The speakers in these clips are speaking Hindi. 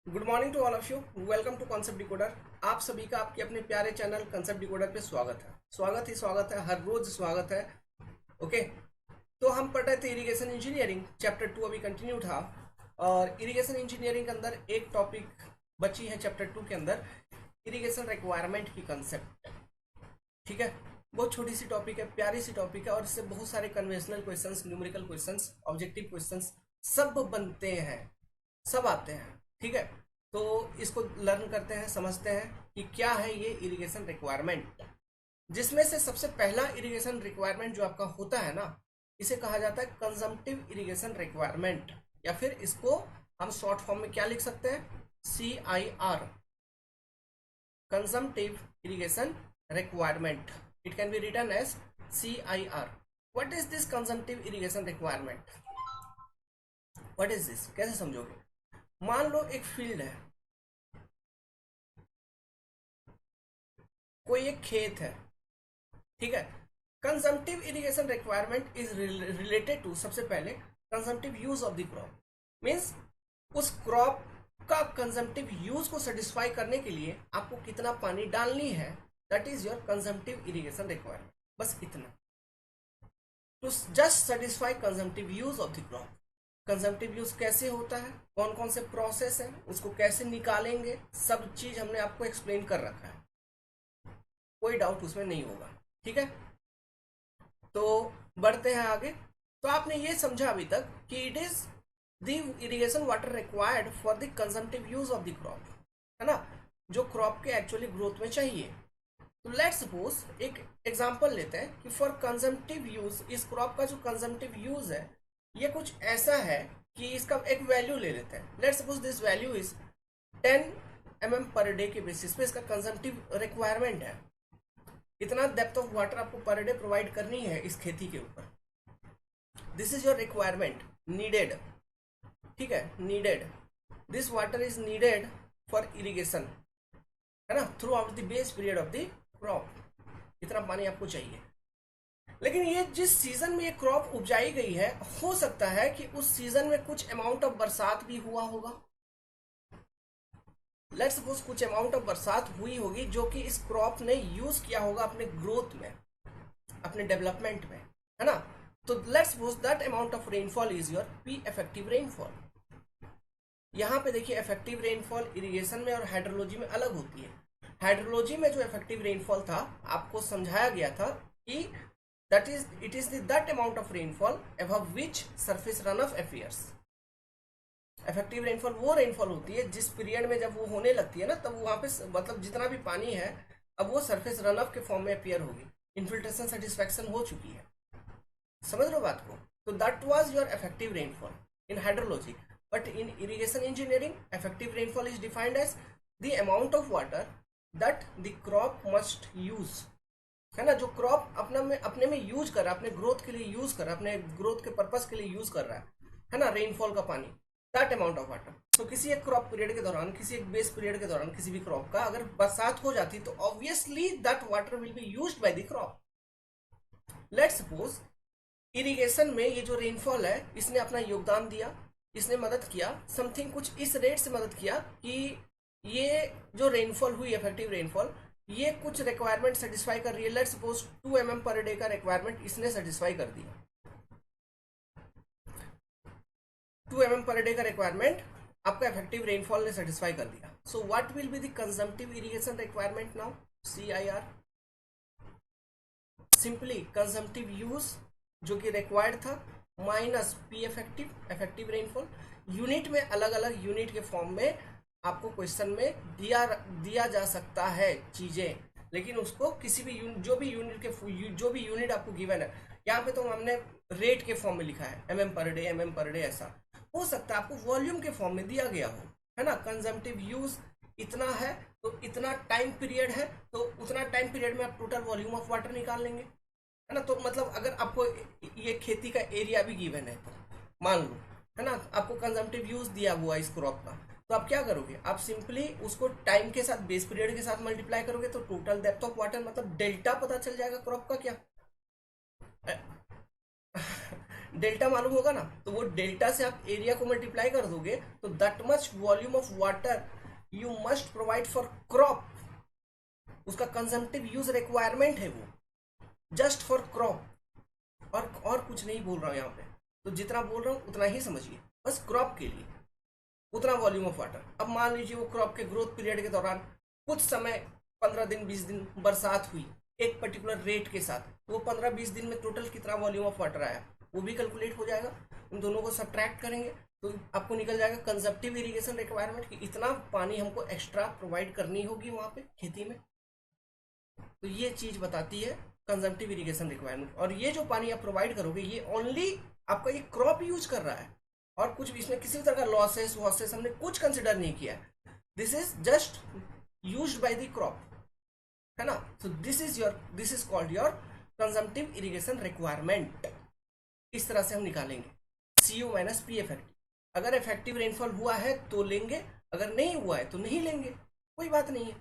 Good morning to all of you. Welcome to Concept Decoder. आप सभी का आपके अपने प्यारे चैनल कॉन्सेप्ट डिकोडर पे स्वागत है। स्वागत ही स्वागत है, हर रोज स्वागत है। ओके, तो हम पढ़ रहे थे इरिगेशन इंजीनियरिंग, चैप्टर 2 अभी कंटिन्यू था। और इरिगेशन इंजीनियरिंग के अंदर एक टॉपिक बची है चैप्टर 2 के अंदर, इरिगेशन रिक्वायरमेंट की कंसेप्ट। ठीक है, बहुत छोटी सी टॉपिक है, प्यारी सी टॉपिक है, और इससे बहुत सारे conventional questions, numerical questions, objective questions सब बनते हैं, सब आते हैं। ठीक है, तो इसको लर्न करते हैं, समझते हैं कि क्या है ये इरिगेशन रिक्वायरमेंट। जिसमें से सबसे पहला इरिगेशन रिक्वायरमेंट जो आपका होता है ना, इसे कहा जाता है कंजम्पटिव इरिगेशन रिक्वायरमेंट, या फिर इसको हम शॉर्ट फॉर्म में क्या लिख सकते हैं, CIR, consumptive irrigation requirement. It can be written as CIR। What is this consumptive irrigation requirement? What is this, कैसे समझोगे? मान लो एक फील्ड है, कोई एक खेत है, ठीक है। Consumptive irrigation requirement is related to, सबसे पहले, consumptive use of the crop. Means उस क्रॉप का कंजम्पटिव यूज को सेटिस्फाई करने के लिए आपको कितना पानी डालनी है, that is your consumptive irrigation requirement. बस इतना, to just satisfy consumptive use of the crop. Consumptive use कैसे होता है, कौन कौन से प्रोसेस है, उसको कैसे निकालेंगे, सब चीज हमने आपको एक्सप्लेन कर रखा है, कोई डाउट उसमें नहीं होगा। ठीक है, तो बढ़ते हैं आगे। तो आपने ये समझा अभी तक कि it is the irrigation water required for the consumptive use of the crop, है ना, जो क्रॉप के एक्चुअली ग्रोथ में चाहिए। तो लेट सपोज एक एग्जांपल लेते हैं कि फॉर कंजम्पटिव यूज, इस क्रॉप का जो कंजम्पटिव यूज है ये कुछ ऐसा है कि इसका एक वैल्यू ले लेते हैं। Let suppose this value is 10 mm per day के बेसिस पे इसका कंजम्पटिव रिक्वायरमेंट है। इतना डेप्थ ऑफ वाटर आपको पर डे प्रोवाइड करनी है इस खेती के ऊपर। This is your requirement, needed. ठीक है, needed, this water is needed for irrigation, है ना, through out the base period of the crop. इतना पानी आपको चाहिए। लेकिन ये जिस सीजन में ये क्रॉप उपजाई गई है, हो सकता है कि उस सीजन में कुछ अमाउंट ऑफ बरसात भी हुआ होगा। लेट्स सपोज कुछ अमाउंट ऑफ बरसात हुई होगी जो कि इस क्रॉप ने यूज किया होगा अपने ग्रोथ में, अपने डेवलपमेंट में, है ना। तो let's suppose that amount of rainfall is your P effective rainfall. यहाँ पे देखिए, इफेक्टिव रेनफॉल इरिगेशन में और हाइड्रोलॉजी में अलग होती है। हाइड्रोलॉजी में जो इफेक्टिव रेनफॉल था आपको समझाया गया था कि that is it is that amount of rainfall above which surface run of affairs. Effective rainfall वो रेनफॉल होती है जिस पीरियड में जब वो होने लगती है ना, तब वहां पे मतलब जितना भी पानी है अब वो सरफेस रन ऑफ के फॉर्म में अपियर होगी, इन्फिल्ट्रेशन सेटिस्फैक्शन हो चुकी है। समझ रहे हो बात को? तो that was your effective rainfall in hydrology. But in irrigation engineering, effective rainfall is defined as the amount of water that the crop must use, है ना, जो क्रॉप अपने में यूज कर रहा है, अपने ग्रोथ के लिए यूज कर रहा है, अपने ग्रोथ के पर्पज के लिए यूज कर रहा है ना, रेनफॉल का पानी, दैट अमाउंट ऑफ वाटर। तो किसी एक क्रॉप पीरियड के दौरान, किसी एक बेस पीरियड के दौरान, किसी भी क्रॉप का अगर बरसात हो जाती तो obviously that water will be used by the crop. Let's suppose irrigation में ये जो रेनफॉल है इसने अपना योगदान दिया, इसने मदद किया, समथिंग कुछ इस रेट से मदद किया कि ये जो रेनफॉल हुई, इफेक्टिव रेनफॉल, ये कुछ रिक्वायरमेंट सेटिस्फाई कर रही है। Let's suppose 2 mm per day का रिक्वायरमेंट इसने सेटिस्फाई कर दिया। 2 mm पर डे का रिक्वायरमेंट आपका इफेक्टिव रेनफॉल ने सेटिस्फाई कर दिया। So what will be the consumptive irrigation requirement now, CIR? Simply consumptive use जो कि रिक्वायर्ड था minus P effective, effective rainfall. Unit में अलग अलग यूनिट के फॉर्म में आपको क्वेश्चन में दिया जा सकता है चीजें, लेकिन उसको किसी भी जो भी यूनिट आपको गिवन है, यहाँ पे तो हमने रेट के फॉर्म में लिखा है, mm per day, mm per day, ऐसा हो सकता है आपको वॉल्यूम के फॉर्म में दिया गया हो, है ना। कंजम्पटिव यूज इतना है तो इतना टाइम पीरियड है, तो उतना टाइम पीरियड में आप टोटल वॉल्यूम ऑफ वाटर निकाल लेंगे, है ना। तो मतलब अगर आपको ये खेती का एरिया भी गिवन है तो मान लो, है ना, आपको कंजम्पटिव यूज दिया हुआ इस क्रॉप का, तो आप क्या करोगे, आप सिंपली उसको टाइम के साथ, बेस पीरियड के साथ मल्टीप्लाई करोगे, तो टोटल डेप्थ ऑफ वाटर मतलब डेल्टा पता चल जाएगा क्रॉप का क्या। डेल्टा मालूम होगा ना, तो वो डेल्टा से आप एरिया को मल्टीप्लाई कर दोगे तो that much volume of water you must provide for crop, उसका कंजम्पटिव यूज रिक्वायरमेंट है वो, जस्ट फॉर क्रॉप। और कुछ नहीं बोल रहा हूँ यहाँ पे, तो जितना बोल रहा हूँ उतना ही समझिए, बस क्रॉप के लिए उतना वॉल्यूम ऑफ वाटर। अब मान लीजिए वो क्रॉप के ग्रोथ पीरियड के दौरान कुछ समय 15 दिन 20 दिन बरसात हुई एक पर्टिकुलर रेट के साथ, तो वो 15-20 दिन में टोटल कितना वॉल्यूम ऑफ वाटर आया वो भी कैलकुलेट हो जाएगा। इन दोनों को सब्ट्रैक्ट करेंगे तो आपको निकल जाएगा कंजप्टिव इरिगेशन रिक्वायरमेंट, कि इतना पानी हमको एक्स्ट्रा प्रोवाइड करनी होगी वहाँ पे खेती में। तो ये चीज बताती है कंजम्पटिव इरिगेशन रिक्वायरमेंट। और ये जो पानी आप प्रोवाइड करोगे ये ओनली आपका ये क्रॉप यूज कर रहा है, और कुछ भी इसमें किसी भी तरह का लॉसेस वॉसेस हमने कुछ कंसिडर नहीं किया है। This is just used by the crop, है ना। So this is called your consumptive irrigation requirement. इस तरह से हम निकालेंगे CU माइनस पी इफेक्टिव। अगर इफेक्टिव रेनफॉल हुआ है तो लेंगे, अगर नहीं हुआ है तो नहीं लेंगे, कोई बात नहीं है।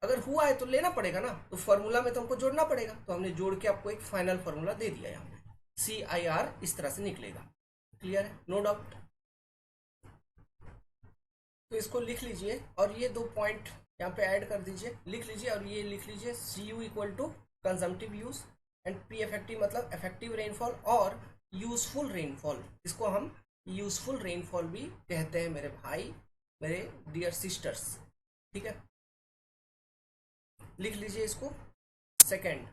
अगर हुआ है तो लेना पड़ेगा ना, तो फॉर्मूला में तो हमको जोड़ना पड़ेगा, तो हमने जोड़ के आपको एक फाइनल फॉर्मूला दे दिया यहाँ पे। CIR इस तरह से निकलेगा। क्लियर है, नो डाउट। तो इसको लिख लीजिए और ये 2 पॉइंट यहाँ पे ऐड कर दीजिए, लिख लीजिए और ये लिख लीजिए CU equal to consumptive use and P effective मतलब इफेक्टिव रेनफॉल और यूजफुल रेनफॉल। इसको हम यूजफुल रेनफॉल भी कहते हैं मेरे भाई, मेरे डियर सिस्टर्स, ठीक है। लिख लीजिए इसको। Second,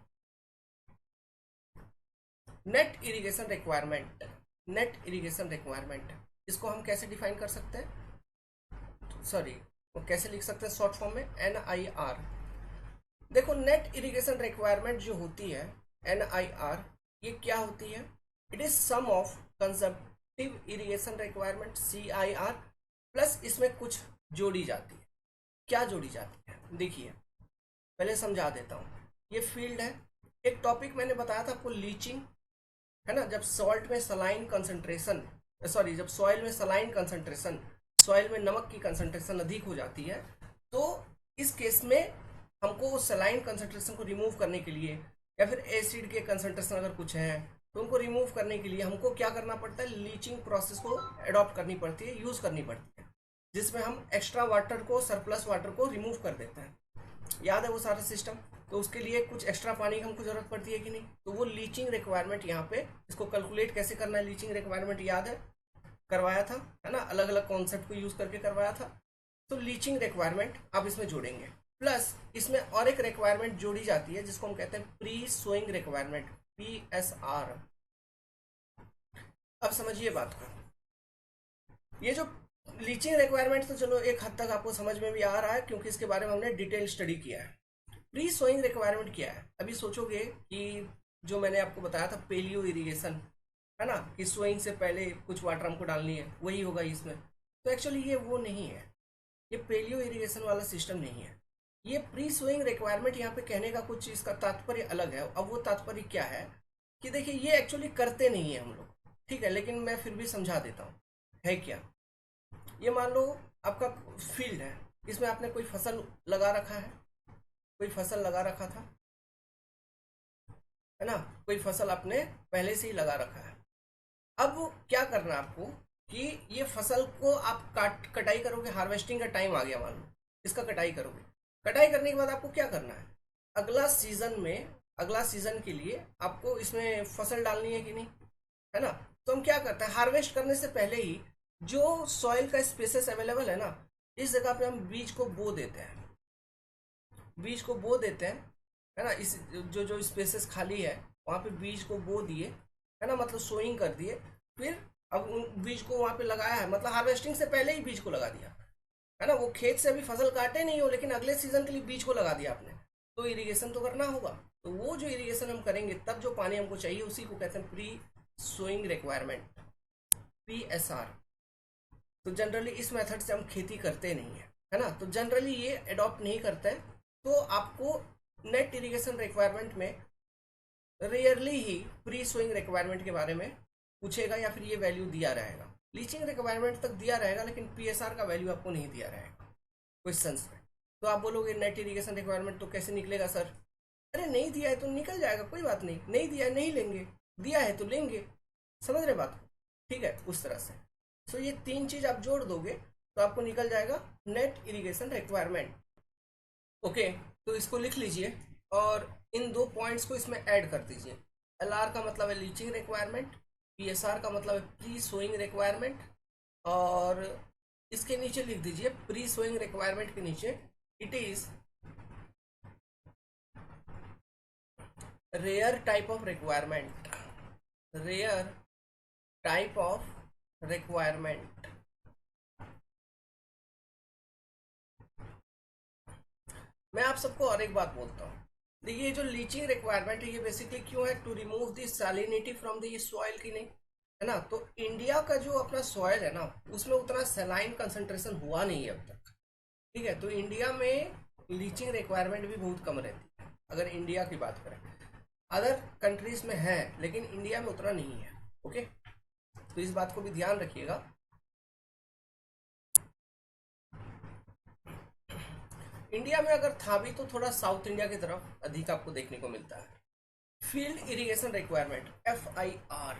net irrigation requirement. Net irrigation requirement इसको हम कैसे डिफाइन कर सकते हैं, सॉरी वो कैसे लिख सकते हैं शॉर्ट फॉर्म में, NIR। देखो नेट इरिगेशन रिक्वायरमेंट जो होती है NIR, ये क्या होती है, it is sum of consumptive irrigation requirement CIR plus इसमें कुछ जोड़ी जाती है। क्या जोड़ी जाती है देखिए, पहले समझा देता हूँ। ये फील्ड है, एक टॉपिक मैंने बताया था आपको लीचिंग, है ना। जब सॉल्ट में सलाइन कंसंट्रेशन, सॉरी जब सॉइल में सलाइन कंसंट्रेशन, सॉइल में नमक की कंसंट्रेशन अधिक हो जाती है, तो इस केस में हमको सलाइन कंसंट्रेशन को रिमूव करने के लिए, या फिर एसिड के कंसंट्रेशन अगर कुछ है तो उनको रिमूव करने के लिए हमको क्या करना पड़ता है, लीचिंग प्रोसेस को अडॉप्ट करनी पड़ती है, यूज करनी पड़ती है, जिसमें हम एक्स्ट्रा वाटर को, सरप्लस वाटर को रिमूव कर देते हैं। याद है वो सारा सिस्टम। तो उसके लिए कुछ एक्स्ट्रा पानी की हमको जरूरत पड़ती है कि नहीं, तो वो लीचिंग रिक्वायरमेंट यहाँ पे, इसको कैलकुलेट कैसे करना है लीचिंग रिक्वायरमेंट याद है, करवाया था, है ना, अलग अलग कॉन्सेप्ट को यूज करके करवाया था। तो लीचिंग रिक्वायरमेंट आप इसमें जोड़ेंगे, प्लस इसमें और एक रिक्वायरमेंट जोड़ी जाती है जिसको हम कहते हैं प्री सोइंग रिक्वायरमेंट, PSR। अब समझिए बात को, ये जो लीचिंग रिक्वायरमेंट तो चलो एक हद तक आपको समझ में भी आ रहा है क्योंकि इसके बारे में हमने डिटेल स्टडी किया है। प्री सोइंग रिक्वायरमेंट क्या है, अभी सोचोगे कि जो मैंने आपको बताया था पेलियो इरिगेशन, है ना, कि सोइंग से पहले कुछ वाटर हमको डालनी है, वही होगा इसमें। तो एक्चुअली ये वो नहीं है, ये पेलियो इरिगेशन वाला सिस्टम नहीं है। ये प्री सोइंग रिक्वायरमेंट यहाँ पे कहने का कुछ इसका तात्पर्य अलग है। अब वो तात्पर्य क्या है कि देखिए ये एक्चुअली करते नहीं है हम लोग, ठीक है, लेकिन मैं फिर भी समझा देता हूँ है क्या। ये मान लो आपका फील्ड है, इसमें आपने कोई फसल लगा रखा है, कोई फसल लगा रखा था, है ना, कोई फसल आपने पहले से ही लगा रखा है। अब क्या करना है आपको कि ये फसल को आप कटाई करोगे, हार्वेस्टिंग का टाइम आ गया मान लो, इसका कटाई करोगे। कटाई करने के बाद आपको क्या करना है, अगला सीजन में, अगला सीजन के लिए आपको इसमें फसल डालनी है कि नहीं, है ना। तो हम क्या करते हैं, हार्वेस्ट करने से पहले ही जो सॉइल का स्पेसेस अवेलेबल है ना, इस जगह पे हम बीज को बो देते हैं, बीज को बो देते हैं, है ना। इस जो जो स्पेसेस खाली है वहाँ पे बीज को बो दिए, है ना, मतलब सोइंग कर दिए। फिर अब उन बीज को वहाँ पे लगाया है, मतलब हार्वेस्टिंग से पहले ही बीज को लगा दिया, है ना। वो खेत से अभी फसल काटे नहीं हो, लेकिन अगले सीजन के लिए बीज को लगा दिया आपने, तो इरिगेशन तो करना होगा। तो वो जो इरिगेशन हम करेंगे तब जो पानी हमको चाहिए उसी को कहते हैं प्री सोइंग रिक्वायरमेंट, PSR। तो जनरली इस मेथड से हम खेती करते नहीं है ना, तो जनरली ये अडॉप्ट नहीं करते हैं। तो आपको नेट इरिगेशन रिक्वायरमेंट में रेयरली ही प्री सोइंग रिक्वायरमेंट के बारे में पूछेगा, या फिर ये वैल्यू दिया रहेगा। लीचिंग रिक्वायरमेंट तक दिया रहेगा, लेकिन PSR का वैल्यू आपको नहीं दिया रहेगा क्वेश्चंस में। तो आप बोलोगे नेट इरिगेशन रिक्वायरमेंट तो कैसे निकलेगा सर, अरे नहीं दिया है तो निकल जाएगा, कोई बात नहीं, नहीं दिया है नहीं लेंगे, दिया है तो लेंगे। समझ रहे बात, ठीक है, उस तरह से। सो ये तीन चीज आप जोड़ दोगे तो आपको निकल जाएगा नेट इरिगेशन रिक्वायरमेंट। ओके, तो इसको लिख लीजिए और इन दो पॉइंट्स को इसमें ऐड कर दीजिए। एल आर का मतलब है leaching requirement, P S R का मतलब है प्री सोइंग रिक्वायरमेंट, और इसके नीचे लिख दीजिए प्री सोइंग रिक्वायरमेंट के नीचे it is rare type of requirement, rare type of requirement. मैं आप सबको और एक बात बोलता हूँ, देखिए ये जो लीचिंग रिक्वायरमेंट है ये बेसिकली क्यों है, to remove the salinity from the soil की नहीं, है ना। तो इंडिया का जो अपना सॉइल है ना उसमें उतना सैलाइन कंसंट्रेशन हुआ नहीं है अब तक, ठीक है। तो इंडिया में लीचिंग रिक्वायरमेंट भी बहुत कम रहती है अगर इंडिया की बात करें। अदर कंट्रीज में है लेकिन इंडिया में उतना नहीं है। ओके, तो इस बात को भी ध्यान रखिएगा। इंडिया में अगर था भी तो थोड़ा साउथ इंडिया की तरफ अधिक आपको देखने को मिलता है। फील्ड इरिगेशन रिक्वायरमेंट FIR,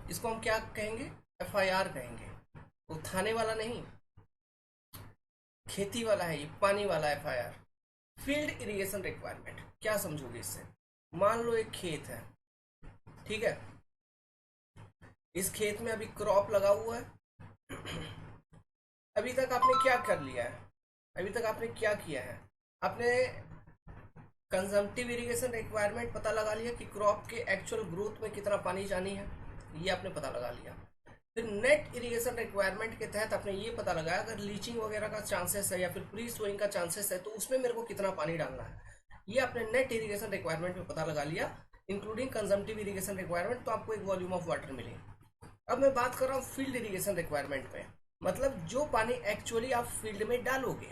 इसको हम क्या कहेंगे, FIR कहेंगे। वो थाने वाला नहीं, खेती वाला है, ये पानी वाला FIR। फील्ड इरिगेशन रिक्वायरमेंट क्या समझोगे इससे, मान लो एक खेत है, ठीक है, इस खेत में अभी क्रॉप लगा हुआ है। अभी तक आपने क्या कर लिया है, अभी तक आपने क्या किया है, आपने कंजम्पटिव इरिगेशन रिक्वायरमेंट पता लगा लिया कि क्रॉप के एक्चुअल ग्रोथ में कितना पानी जानी है, ये आपने पता लगा लिया। फिर नेट इरिगेशन रिक्वायरमेंट के तहत आपने ये पता लगाया अगर लीचिंग वगैरह का चांसेस है या फिर प्री सोइंग का चांसेस है तो उसमें मेरे को कितना पानी डालना है, ये आपने नेट इरिगेशन रिक्वायरमेंट में पता लगा लिया, इंक्लूडिंग कंजम्पटिव इरिगेशन रिक्वायरमेंट। तो आपको एक वॉल्यूम ऑफ वाटर मिलेगी। अब मैं बात कर रहा हूँ फील्ड इरिगेशन रिक्वायरमेंट पे, मतलब जो पानी एक्चुअली आप फील्ड में डालोगे,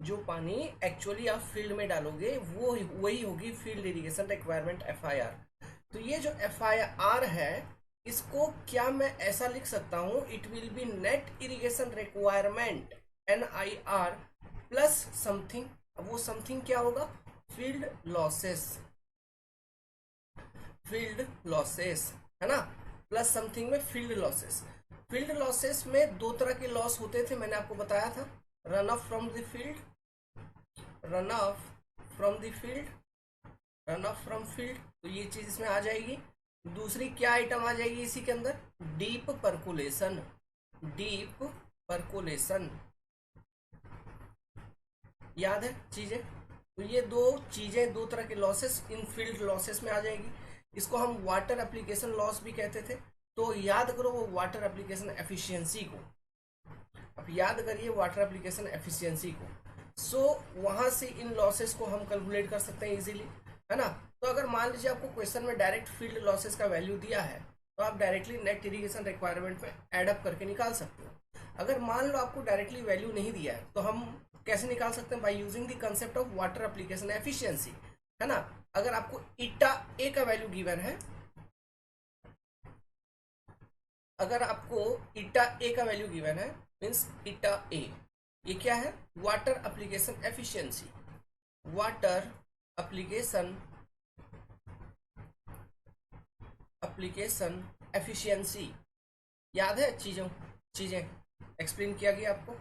जो पानी एक्चुअली आप फील्ड में डालोगे वो वही होगी फील्ड इरिगेशन रिक्वायरमेंट FIR। तो ये जो FIR है इसको क्या मैं ऐसा लिख सकता हूं, it will B net irrigation requirement NIR plus something. अब वो समथिंग क्या होगा, फील्ड लॉसेस, फील्ड लॉसेस, है ना, प्लस समथिंग में फील्ड लॉसेस। फील्ड लॉसेस में दो तरह के लॉस होते थे, मैंने आपको बताया था, run of from the field, run of from the field, run of from field, तो ये चीज इसमें आ जाएगी। दूसरी क्या आइटम आ जाएगी इसी के अंदर, डीप परकुलेशन, डीप परकुलेशन, याद है चीजें। तो ये दो चीजें, दो तरह के लॉसेस इन फील्ड लॉसेस में आ जाएगी। इसको हम वाटर एप्लीकेशन लॉस भी कहते थे। तो याद करो वो वाटर एप्लीकेशन एफिशिएंसी को, अब याद करिए वाटर एप्लीकेशन एफिशिएंसी को। सो वहां से इन लॉसेस को हम कैलकुलेट कर सकते हैं इजीली, है ना। तो अगर मान लीजिए आपको क्वेश्चन में डायरेक्ट फील्ड लॉसेस का वैल्यू दिया है तो आप डायरेक्टली नेट इरिगेशन रिक्वायरमेंट में एड अप करके निकाल सकते हो। अगर मान लो आपको डायरेक्टली वैल्यू नहीं दिया है तो हम कैसे निकाल सकते हैं, by using the concept of water application efficiency, है ना। अगर आपको ईटा ए का वैल्यू गिवन है, अगर आपको ईटा ए का वैल्यू गिवन है मीन्स ईटा ए, ये क्या है, water application efficiency, water application efficiency. याद है चीजें एक्सप्लेन किया गया आपको।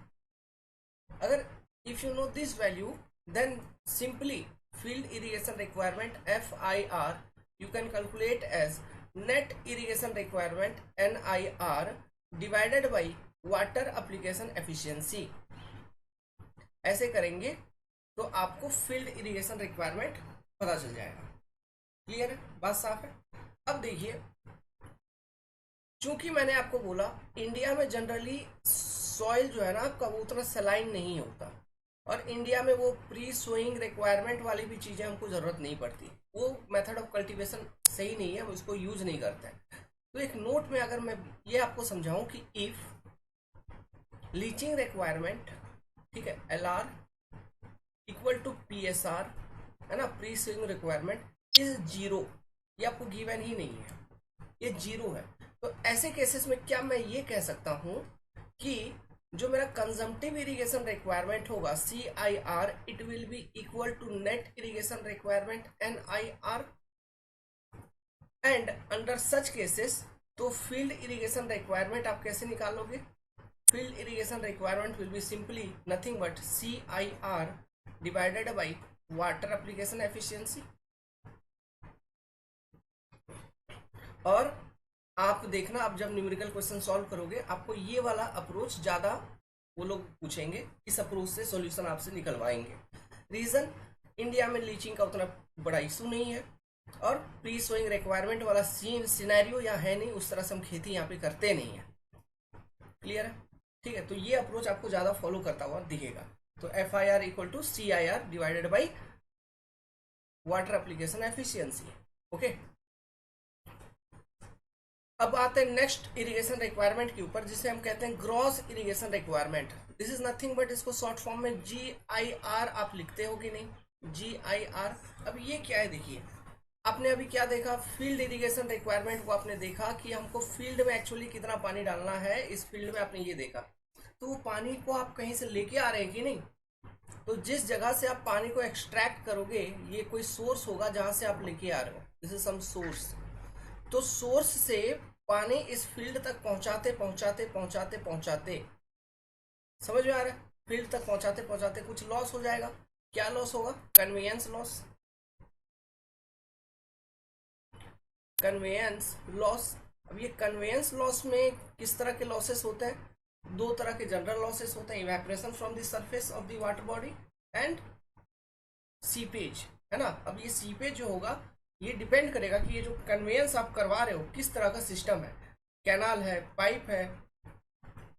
अगर if you know this value then simply field irrigation requirement FIR you can calculate as net irrigation requirement NIR divided by water application efficiency। ऐसे करेंगे तो आपको फील्ड इरिगेशन रिक्वायरमेंट पता चल जाएगा। क्लियर है, बात साफ है। अब देखिए, चूंकि मैंने आपको बोला इंडिया में जनरली सॉइल जो है ना आपका वो उतना सलाइन नहीं होता, और इंडिया में वो प्री सोइंग रिक्वायरमेंट वाली भी चीजें हमको जरूरत नहीं पड़ती, वो मेथड ऑफ कल्टीवेशन सही नहीं है, वो इसको यूज नहीं करते हैं। तो एक नोट में अगर मैं ये आपको समझाऊं कि इफ लीचिंग रिक्वायरमेंट, ठीक है, LR इक्वल टू PSR, है ना, pre sowing requirement is zero, ये आपको गिवन ही नहीं है, ये जीरो है। तो ऐसे केसेस में क्या मैं ये कह सकता हूं कि जो मेरा कंजम्पटिव इरिगेशन रिक्वायरमेंट होगा CIR it will be equal to net irrigation requirement NIR। And under such cases तो फील्ड इरिगेशन रिक्वायरमेंट आप कैसे निकालोगे? Field irrigation requirement will be simply nothing but CIR divided by water application efficiency. और आप देखना, आप जब न्यूमेरिकल क्वेश्चन सॉल्व करोगे आपको ये वाला अप्रोच ज़्यादा वो लोग पूछेंगे, इस अप्रोच से सॉल्यूशन आपसे निकलवाएंगे। रीज़न, इंडिया में लीचिंग का उतना बड़ा इशू नहीं है और प्री सोइंग रिक्वायरमेंट वाला सिनेरियो यहाँ है नहीं, उस तरह से हम खेती यहाँ पे करते नहीं है। क्लियर है? ठीक है, तो ये अप्रोच आपको ज़्यादा फॉलो करता हुआ दिखेगा। तो FIR equal to CIR divided by water application efficiency. Okay, अब आते हैं नेक्स्ट इरिगेशन रिक्वायरमेंट के ऊपर, जिसे हम कहते हैं gross irrigation requirement. This is nothing but, इसको शॉर्ट फॉर्म में GIR आप लिखते हो कि नहीं? GIR। अब ये क्या है? देखिए, आपने अभी क्या देखा, फील्ड इरिगेशन रिक्वायरमेंट को आपने देखा कि हमको फील्ड में एक्चुअली कितना पानी डालना है, इस फील्ड में आपने ये देखा। तो वो पानी को आप कहीं से लेके आ रहे हैं कि नहीं? तो जिस जगह से आप पानी को एक्सट्रैक्ट करोगे, ये कोई सोर्स होगा जहां से आप लेके आ रहे हो, दिस इज सम सोर्स। तो सोर्स से पानी इस फील्ड तक पहुंचाते पहुंचाते पहुंचाते पहुंचाते, समझ में आ रहा है? फील्ड तक पहुंचाते पहुंचाते कुछ लॉस हो जाएगा। क्या लॉस होगा? Conveyance loss. Conveyance loss. अब ये कन्वेयंस लॉस में किस तरह के लॉसेस होते हैं? दो तरह के जनरल लॉसेस होते हैं, evaporation from the surface of the water body and seepage, है ना? अब ये सीपेज जो होगा, ये डिपेंड करेगा कि ये जो कन्वेयंस आप करवा रहे हो किस तरह का सिस्टम है, कैनाल है, पाइप है।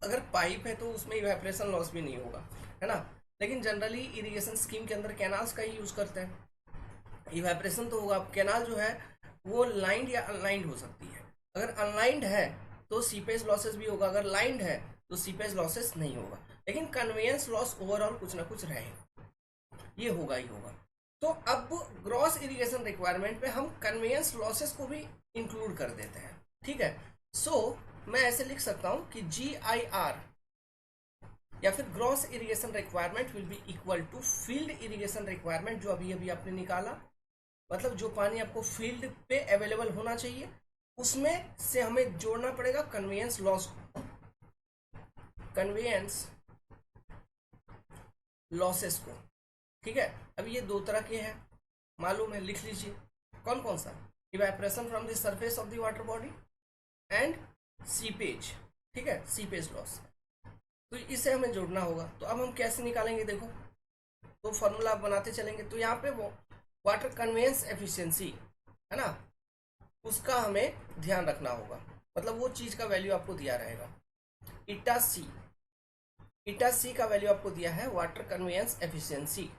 अगर पाइप है तो उसमें इवेपोरेशन लॉस भी नहीं होगा, है ना? लेकिन जनरली इरिगेशन स्कीम के अंदर कैनाल्स का ही यूज करते हैं। इवेपोरेशन तो होगा। कैनाल जो है वो लाइंड या अनलाइंड हो सकती है। अगर अनलाइंड है तो सीपेज लॉसेस भी होगा, अगर लाइंड है तो सीपेज लॉसेस नहीं होगा। लेकिन कन्वेयंस लॉस ओवरऑल कुछ ना कुछ रहेगा, ये होगा ही होगा। तो अब ग्रॉस इरिगेशन रिक्वायरमेंट पे हम कन्वेयंस लॉसेस को भी इंक्लूड कर देते हैं। ठीक है, सो मैं ऐसे लिख सकता हूं कि GIR या फिर gross irrigation requirement will be equal to field irrigation requirement, जो अभी अभी आपने निकाला। मतलब जो पानी आपको फील्ड पे अवेलेबल होना चाहिए, उसमें से हमें जोड़ना पड़ेगा कन्वेयंस लॉस को, कन्वेयंस लॉसेस को। ठीक है, अब ये दो तरह के हैं, मालूम है, लिख लीजिए। कौन कौन सा? Evaporation from the surface of the water body and seepage. ठीक है, सीपेज लॉस। तो इसे हमें जोड़ना होगा। तो अब हम कैसे निकालेंगे? देखो, तो फॉर्मूला बनाते चलेंगे। तो यहाँ पे वो वाटर कन्वेयंस एफिशिएंसी है ना, उसका हमें ध्यान रखना होगा। मतलब वो चीज का वैल्यू आपको दिया रहेगा, इटा सी का वैल्यू आपको दिया है वाटर कन्वेयंस एफिशिएंसी।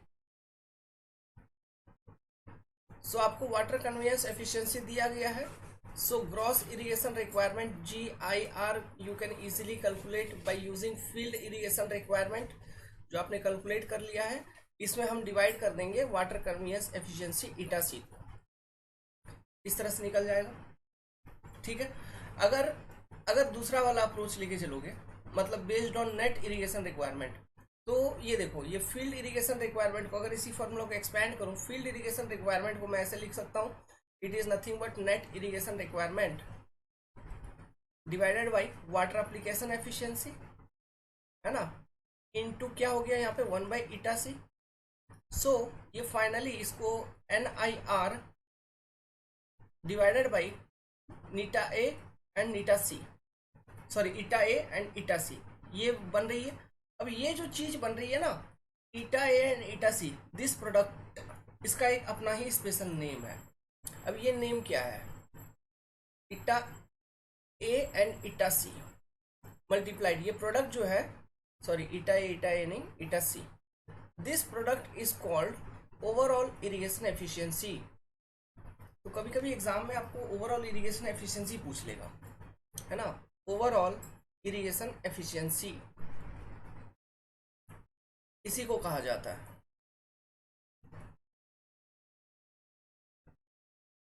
सो आपको वाटर कन्वेयंस एफिशिएंसी दिया गया है। So gross irrigation requirement GIR you can easily calculate by using field irrigation requirement, जो आपने कैलकुलेट कर लिया है। इसमें हम डिवाइड कर देंगे वाटर कन्वेयंस एफिशिएंसी इटा सी को, इस तरह से निकल जाएगा। ठीक है, अगर दूसरा वाला अप्रोच लेके चलोगे, मतलब based on net irrigation requirement, तो ये देखो, ये फील्ड इरिगेशन रिक्वायरमेंट को अगर इसी फॉर्मूला को एक्सपैंड करूं, फील्ड इरिगेशन रिक्वायरमेंट को मैं ऐसे लिख सकता हूं, it is nothing but net irrigation requirement divided by water application efficiency, है ना, इनटू क्या हो गया यहाँ पे 1 बाई इटा सी। सो ये फाइनली इसको NIR divided by eta A and eta C, sorry eta A and इटा सी, ये बन रही है। अब ये जो चीज बन रही है ना, इटा ए एंड इटा सी, दिस प्रोडक्ट, इसका एक अपना ही स्पेशल नेम है। अब ये नेम क्या है? इटा ए एंड इटा सी मल्टीप्लाइड, ये प्रोडक्ट जो है, सॉरी इटा ए नहीं, eta C, this product is called overall irrigation efficiency. तो कभी कभी एग्जाम में आपको ओवरऑल इरिगेशन एफिशिएंसी पूछ लेगा, है ना, ओवरऑल इरिगेशन एफिशिएंसी इसी को कहा जाता है।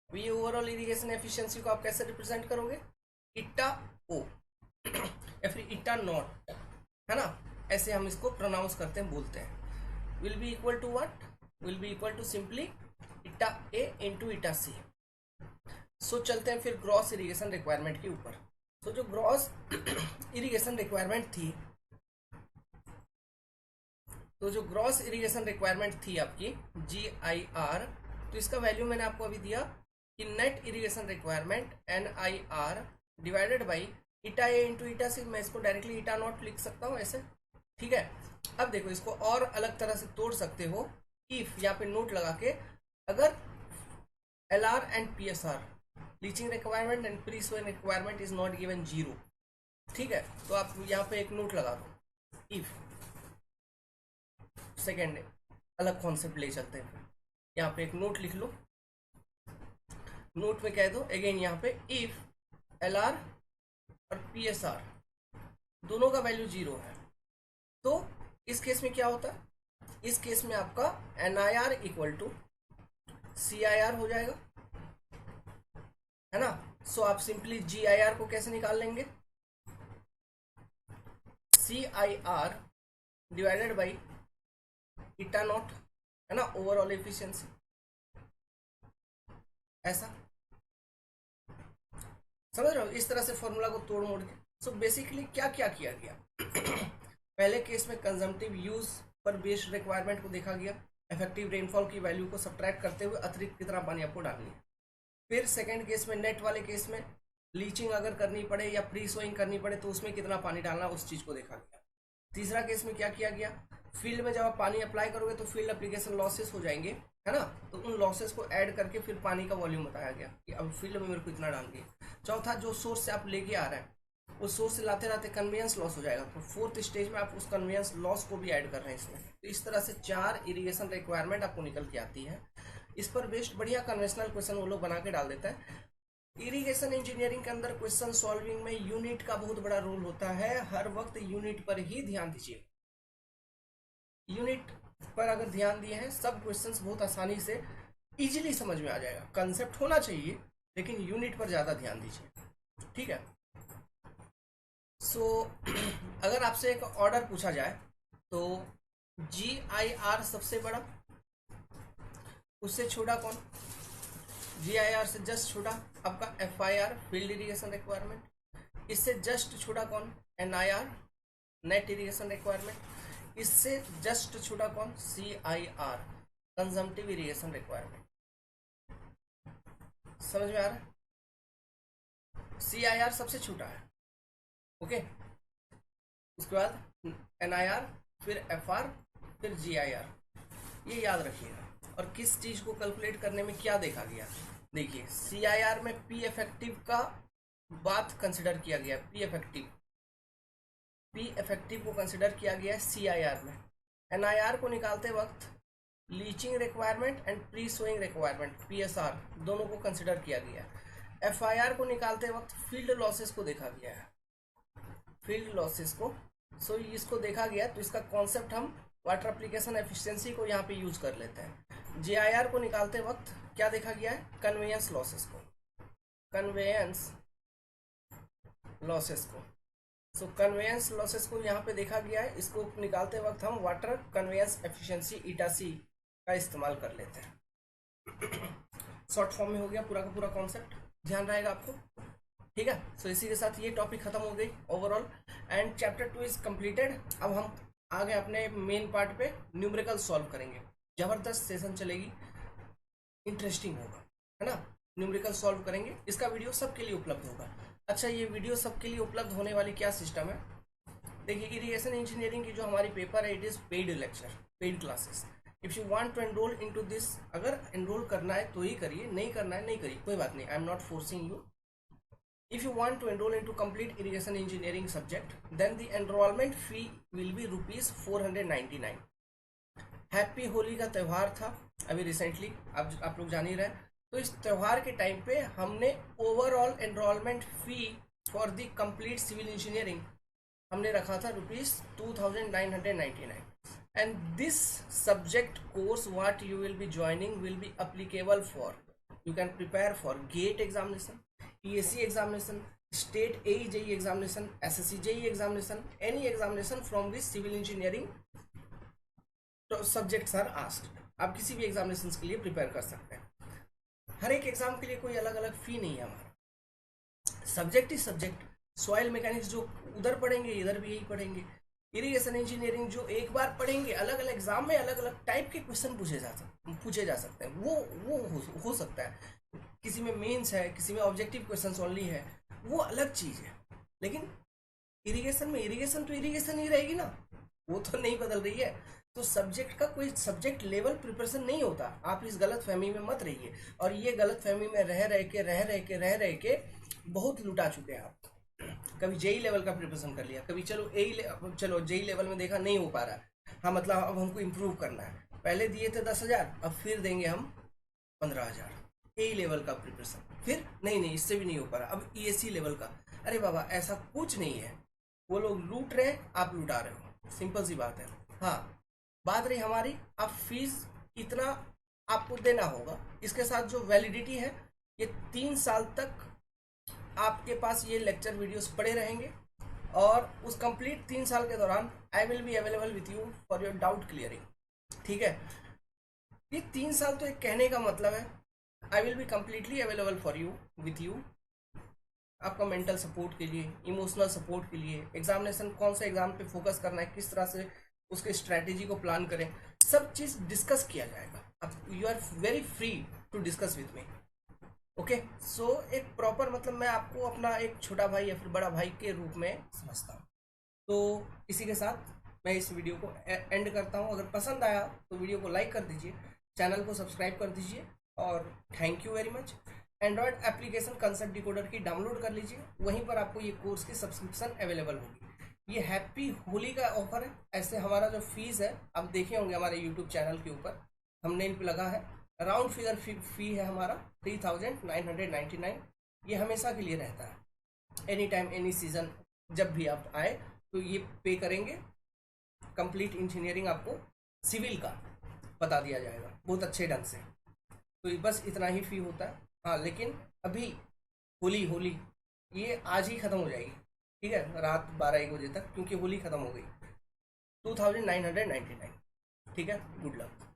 ये ओवरऑल इरिगेशन एफिशिएंसी को आप कैसे रिप्रेजेंट करोगे? इटा ओ या फिर इटा नॉट, है ना, ऐसे हम इसको प्रोनाउंस करते हैं, बोलते हैं। Will be equal to what? Will be equal to simply eta A into इटा सी। सो चलते हैं फिर ग्रॉस इरिगेशन रिक्वायरमेंट के ऊपर। तो जो ग्रॉस इरिगेशन रिक्वायरमेंट थी, तो जो ग्रॉस इरिगेशन रिक्वायरमेंट थी आपकी GIR, तो इसका वैल्यू मैंने आपको अभी दिया कि net irrigation requirement NIR divided by eta A into eta C. मैं इसको डायरेक्टली ईटा नॉट लिख सकता हूँ ऐसे, ठीक है। अब देखो इसको और अलग तरह से तोड़ सकते हो, इफ यहाँ पे नोट लगा के, अगर LR and PSR leaching requirement and pre sowing requirement is not given 0, ठीक है, तो आप यहाँ पे एक नोट लगा दो, इफ। सेकेंड अलग कॉन्सेप्ट ले चलते हैं, यहाँ पे एक नोट लिख लो, नोट में कह दो अगेन यहाँ पे इफ LR और PSR दोनों का वैल्यू 0 है, तो इस केस में क्या होता है, इस केस में आपका NIR इक्वल टू CIR हो जाएगा, है ना। सो आप सिंपली GIR को कैसे निकाल लेंगे, CIR divided by eta not, है ना, ओवरऑल एफिशिएंसी, ऐसा समझ रहे हो, इस तरह से फॉर्मूला को तोड़ मोड़ के। सो बेसिकली क्या क्या किया गया पहले केस में कंजम्पटिव यूज पर बेस्ड रिक्वायरमेंट को देखा गया, इफेक्टिव रेनफॉल की वैल्यू को सब्ट्रैक्ट करते हुए अतिरिक्त कितना पानी आपको डालनी है। फिर सेकंड केस में नेट वाले केस में लीचिंग अगर करनी पड़े या प्री सोइंग करनी पड़े तो उसमें कितना पानी डालना, उस चीज को देखा गया। तीसरा केस में क्या किया गया, फील्ड में जब आप पानी अप्लाई करोगे तो फील्ड एप्लीकेशन लॉसेस हो जाएंगे, है ना, तो उन लॉसेस को ऐड करके फिर पानी का वॉल्यूम बताया गया कि अब फील्ड में मेरे को इतना डालनी है। चौथा, जो सोर्स से आप लेके आ रहे हैं उस सोर्स से लाते लाते कन्वेंस लॉस हो जाएगा, तो फोर्थ स्टेज में आप उस कन्वेंस लॉस को भी ऐड कर रहे हैं इसमें। तो इस तरह से 4 इरिगेशन रिक्वायरमेंट आपको निकल के आती है। इस पर बेस्ड बढ़िया कन्वेंशनल क्वेश्चन वो लोग बना के डाल देता है। इरिगेशन इंजीनियरिंग के अंदर क्वेश्चन सॉल्विंग में यूनिट का बहुत बड़ा रोल होता है, हर वक्त यूनिट पर ही ध्यान दीजिए। यूनिट पर अगर ध्यान दिए हैं सब क्वेश्चंस बहुत आसानी से इजीली समझ में आ जाएगा। कंसेप्ट होना चाहिए लेकिन यूनिट पर ज्यादा ध्यान दीजिए, ठीक है। सो अगर आपसे एक ऑर्डर पूछा जाए तो GIR सबसे बड़ा, उससे छोटा कौन, GIR से जस्ट छोटा आपका FIR फील्ड इरिगेशन रिक्वायरमेंट, इससे जस्ट छोटा कौन NIR नेट इरिगेशन रिक्वायरमेंट, इससे जस्ट छोटा कौन CIR कंजम्पटिव इरिगेशन रिक्वायरमेंट। समझ में आ रहा है, CIR सबसे छोटा है, ओके। उसके बाद NIR, फिर FR, फिर GIR, ये याद रखिएगा। और किस चीज को कैलकुलेट करने में क्या देखा गया, देखिए CIR में P इफेक्टिव का बात कंसिडर किया गया, P इफेक्टिव को कंसिडर किया गया है CIR में। NIR को निकालते वक्त leaching requirement and pre sowing requirement PSR दोनों को कंसिडर किया गया है। FIR को निकालते वक्त फील्ड लॉसेस को देखा गया है, फील्ड लॉसेस को। सो इसको देखा गया तो इसका कॉन्सेप्ट हम वाटर एप्लीकेशन एफिशिएंसी को यहाँ पे यूज कर लेते हैं। GIR को निकालते वक्त क्या देखा गया है, कन्वेयंस लॉसेस को, कन्वेयंस लॉसेस को। सो कन्वेयंस लॉसेस को यहाँ पे देखा गया है, इसको निकालते वक्त हम वाटर कन्वेयंस एफिशिएंसी ईटा सी का इस्तेमाल कर लेते हैं। शॉर्ट फॉर्म में हो गया पूरा का पूरा कॉन्सेप्ट, ध्यान रहेगा आपको, ठीक है। सो इसी के साथ ये टॉपिक खत्म हो गई overall and chapter 2 is completed. अब हम आगे अपने मेन पार्ट पे न्यूमेरिकल सॉल्व करेंगे, जबरदस्त सेशन चलेगी, इंटरेस्टिंग होगा, है ना। न्यूमेरिकल सॉल्व करेंगे, इसका वीडियो सबके लिए उपलब्ध होगा। अच्छा, ये वीडियो सबके लिए उपलब्ध होने वाली क्या सिस्टम है, देखिए इरिगेशन इंजीनियरिंग की जो हमारी पेपर है it is paid lecture, paid classes. If you want to enroll into this, अगर एनरोल करना है तो ही करिए, नहीं करना है नहीं करिए, कोई बात नहीं, I am not forcing you. If you want to enroll into complete irrigation engineering subject, then the enrollment fee will be ₹499. Happy Holi का त्यौहार था अभी रिसेंटली, आप लोग जान ही रहे हैं। तो इस त्यौहार के टाइम पे हमने overall enrollment fee for the complete civil engineering हमने रखा था ₹2999 and this subject course what you will be joining will be applicable for, you can prepare for GATE examination, ESE examination, state AE JE examination, SSC JE examination, any examination from which civil engineering subjects are asked। आप किसी भी एग्जामिनेशन के लिए प्रिपेयर कर सकते हैं। हर एक एग्जाम के लिए कोई अलग अलग फी नहीं है हमारा। सब्जेक्ट ही सब्जेक्ट, सॉइल मैकेनिक्स जो उधर पढ़ेंगे इधर भी यही पढ़ेंगे। इरिगेशन इंजीनियरिंग जो एक बार पढ़ेंगे, अलग अलग एग्जाम में अलग अलग टाइप के क्वेश्चन पूछे जा सकते हैं। वो हो सकता है, किसी में मेंस है, किसी में ऑब्जेक्टिव क्वेश्चन ओनली है, वो अलग चीज है। लेकिन इरिगेशन में इरिगेशन तो इरिगेशन ही रहेगी ना, वो तो नहीं बदल रही है। तो सब्जेक्ट का कोई सब्जेक्ट लेवल प्रिपरेशन नहीं होता, आप इस गलत फहमी में मत रहिए। और ये गलत फहमी में रह के बहुत लुटा चुके हैं आप। कभी जेई लेवल का प्रिपरेशन कर लिया, कभी चलो जेई लेवल में देखा नहीं हो पा रहा, हाँ मतलब अब हमको इम्प्रूव करना है, पहले दिए थे 10,000, अब फिर देंगे हम 15,000 ए लेवल का प्रिपरेशन, फिर नहीं इससे भी नहीं हो पा रहा, अब ईएससी लेवल का। अरे बाबा ऐसा कुछ नहीं है, वो लोग लूट रहे हैं, आप लुटा रहे हो, सिंपल सी बात है। हाँ, बात रही हमारी, आप फीस कितना आपको देना होगा, इसके साथ जो वैलिडिटी है, ये 3 साल तक आपके पास ये लेक्चर वीडियोस पड़े रहेंगे। और उस कंप्लीट 3 साल के दौरान I will be available with you for your doubt clearing. ठीक है, ये 3 साल तो एक कहने का मतलब है, I will be completely available for you with you, आपका मेंटल सपोर्ट के लिए, इमोशनल सपोर्ट के लिए, एग्जामिनेशन कौन सा एग्जाम पे फोकस करना है, किस तरह से उसके स्ट्रैटेजी को प्लान करें, सब चीज़ डिस्कस किया जाएगा। अब you are very free to discuss with me. Okay, so एक प्रॉपर मतलब मैं आपको अपना एक छोटा भाई या फिर बड़ा भाई के रूप में समझता हूँ। तो इसी के साथ मैं इस वीडियो को एंड करता हूँ। अगर पसंद आया तो वीडियो को लाइक कर दीजिए, चैनल को सब्सक्राइब कर दीजिए, और thank you very much. Android application concept decoder की डाउनलोड कर लीजिए, वहीं पर आपको ये कोर्स की सब्सक्रिप्शन अवेलेबल होगी। ये हैप्पी होली का ऑफर है। ऐसे हमारा जो फीस है आप देखे होंगे हमारे यूट्यूब चैनल के ऊपर थंबनेल पे लगा है, राउंड फिगर फी है हमारा 3,999। ये हमेशा के लिए रहता है, एनी टाइम एनी सीजन, जब भी आप आए तो ये पे करेंगे। कंप्लीट इंजीनियरिंग आपको सिविल का बता दिया जाएगा बहुत अच्छे ढंग से। तो बस इतना ही फी होता है। हाँ, लेकिन अभी होली ये आज ही ख़त्म हो जाएगी, ठीक है, रात 12-1 बजे तक, क्योंकि होली ख़त्म हो गई। 2,999, ठीक है। Good luck.